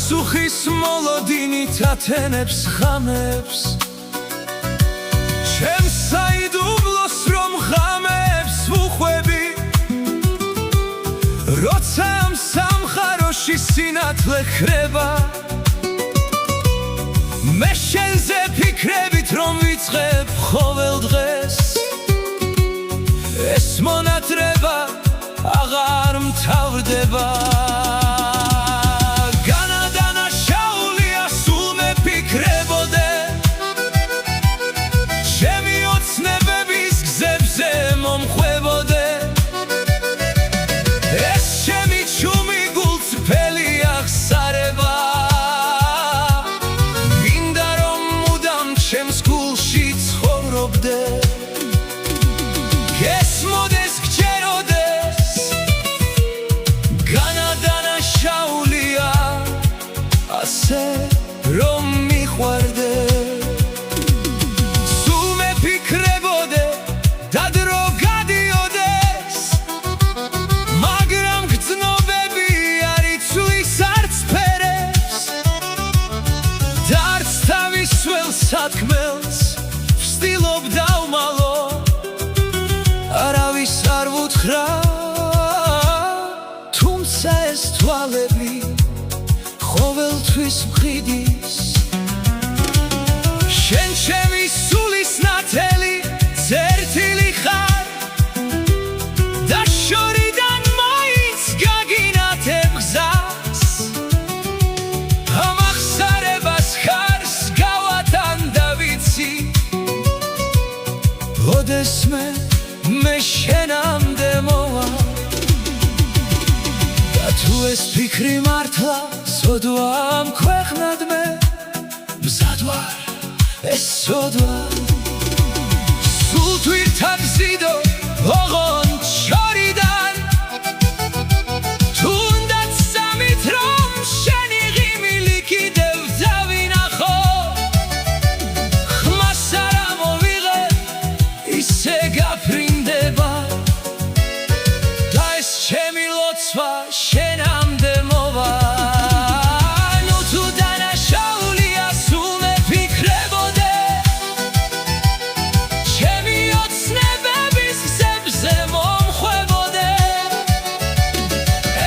პასუხის მოლოდინით ათენებს ღამებს ჩემს საიდუმლოს რომ ღამებს ვუხვები როცა ამ სამხაროში სინათლე ხრება მე შენზე ფიქრებით რომ ვიწყებ ყოველ დღეს ეს მონათრება აღარ მთავრდება განადანაშაულია სულ მეფიქრებოდე ჩემი ოცნებების გზებზე მომხვებოდე ეს ჩემი ჩუმი გულწრფელი აღსარება მინდა რომ მუდამ ჩემს გულში ცხოვრობდე გესმოდეს გჯეროდეს განადანაშაულია ასე რომ მიყვარდე სულ მეფიქრებოდე და დრო გადიოდეს მაგრამ გრძნობები არ იცვლის არც ფერებს და არც თავის სულ სათქმელს ვსტილობ დავმალო არავის არ ვუთხრა თუმცა ეს თვალები ყოველთვის მყიდის შენ ჩემი სულის ნათელი ზერთილი ხარ და შორიდან მაინც გაგინათებ გზას ამ აღსარებას ხარს გავატან და ვიცი ოდესმე მე შენამდე მოვა და თუ ეს ფიქრი მართლა სოდვა ამ ქვეყნად მე მზად ვარ ეს სოდვა სულ თვირთად ვზიდო ოღონდ შორიდან თუნდაც სამით რომ შენი ღიმილი კიდევ დავინახო ხმას არ ამოვიღებ ისე გაფრინდება და ეს ჩემი ლოცვა შენამდე მოვა ნუ თუ დანაშაულია სულ მეფიქრებოდე ჩემი ოცნებების გზებზე მომხვებოდე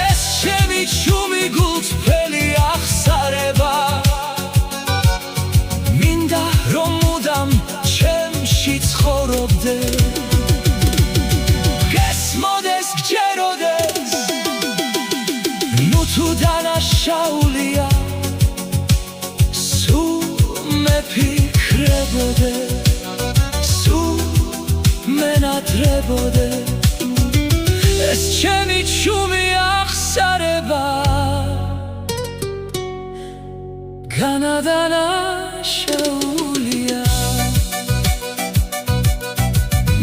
ეს ჩემი ჩუმი გულწრფელი აღსარება მინდა რომ მუდამ ჩემში ცხოვრობდე გესმოდეს გჯეროდეს ნუ თუ დანაშაულია სულ მეფიქრებოდე სულ მენათრებოდე ეს ჩემი ჩუმი აღსარება განადანაშაულია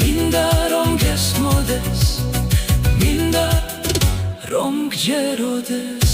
მინდა რომ გესმოდეს მინდა რომ გჯეროდეს